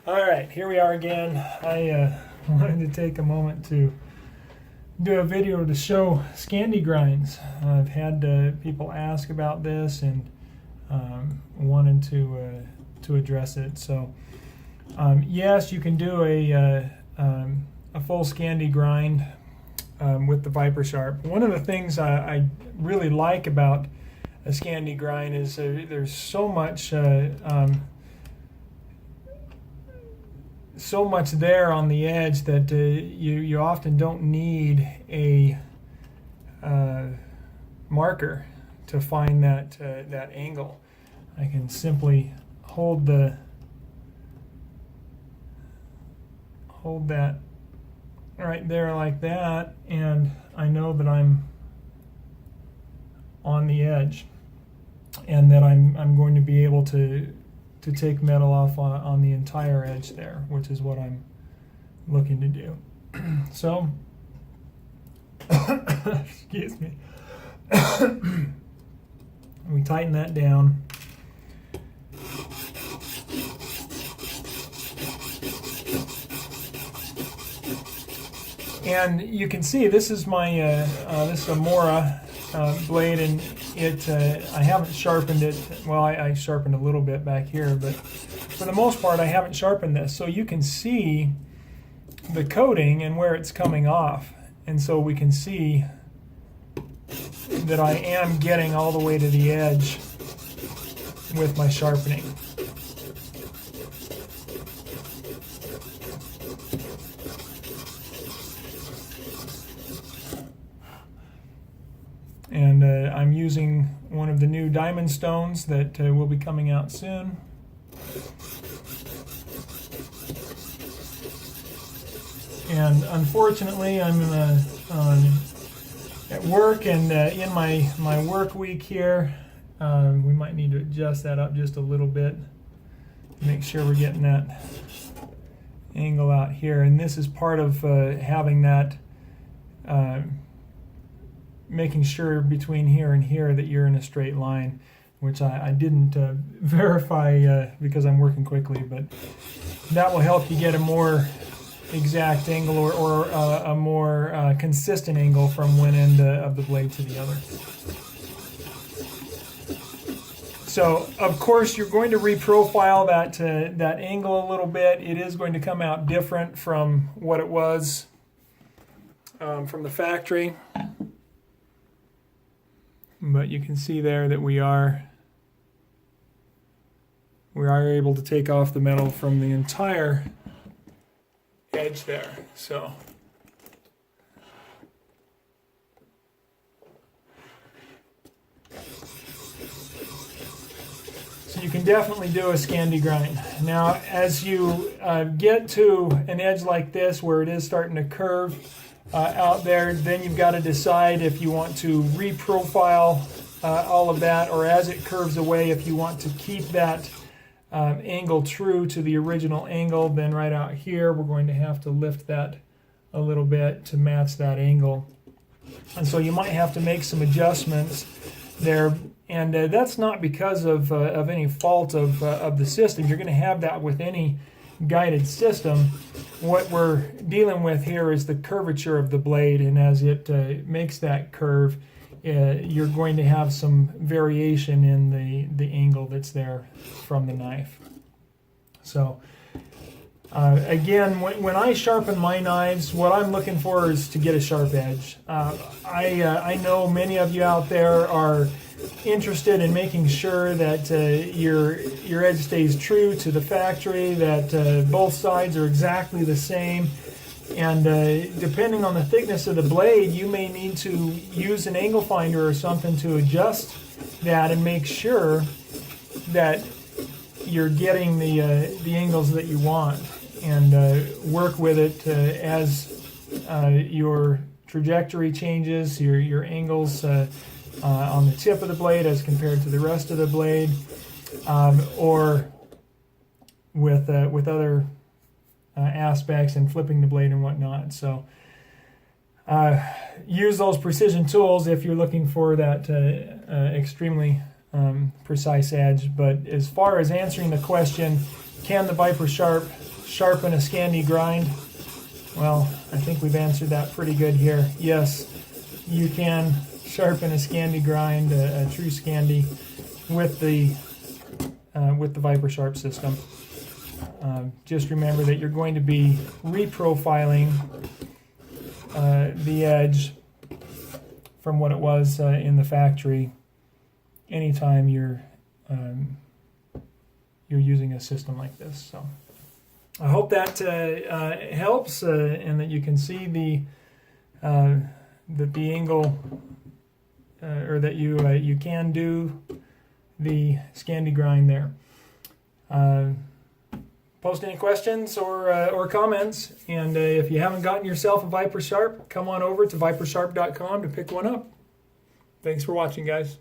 All right, here we are again. I wanted to take a moment to do a video to show Scandi grinds. I've had people ask about this and wanted to address it. So yes, you can do a full Scandi grind with the ViperSharp. One of the things I really like about a Scandi grind is there's so much there on the edge that you often don't need a marker to find that angle. I can simply hold that right there like that, and I know that I'm on the edge and that I'm going to be able to take metal off on the entire edge there, which is what I'm looking to do. So, excuse me. We tighten that down. And you can see this is my this is a Mora blade, and I haven't sharpened it. Well, I sharpened a little bit back here, but for the most part I haven't sharpened this, so you can see the coating and where it's coming off, and so we can see that I am getting all the way to the edge with my sharpening. And I'm using one of the new diamond stones that will be coming out soon. And unfortunately, I'm at work, and in my work week here, we might need to adjust that up just a little bit to make sure we're getting that angle out here. And this is part of having that making sure between here and here that you're in a straight line, which I didn't verify because I'm working quickly, but that will help you get a more exact angle or a more consistent angle from one end of the blade to the other. So of course you're going to reprofile that angle a little bit. It is going to come out different from what it was from the factory. But you can see there that we are able to take off the metal from the entire edge there. So you can definitely do a Scandi grind. Now as you get to an edge like this where it is starting to curve out there, then you've got to decide if you want to reprofile all of that, or as it curves away, if you want to keep that angle true to the original angle. Then right out here we're going to have to lift that a little bit to match that angle, and so you might have to make some adjustments there, and that's not because of any fault of the system. You're going to have that with any guided system. What we're dealing with here is the curvature of the blade, and as it makes that curve, you're going to have some variation in the angle that's there from the knife. So again, when I sharpen my knives, what I'm looking for is to get a sharp edge. I know many of you out there are interested in making sure that your edge stays true to the factory, that both sides are exactly the same, and depending on the thickness of the blade, you may need to use an angle finder or something to adjust that and make sure that you're getting the angles that you want, and work with it as your trajectory changes, your angles on the tip of the blade as compared to the rest of the blade, or with other aspects and flipping the blade and whatnot. So use those precision tools if you're looking for that extremely precise edge. But as far as answering the question, can the ViperSharp sharpen a Scandi grind? Well, I think we've answered that pretty good here. Yes, you can sharpen a Scandi grind, a true Scandi, with the ViperSharp system. Just remember that you're going to be reprofiling the edge from what it was in the factory anytime you're using a system like this. So I hope that helps and that you can see that the angle or that you can do the Scandi grind there. Post any questions or comments, and if you haven't gotten yourself a ViperSharp, come on over to ViperSharp.com to pick one up. Thanks for watching, guys.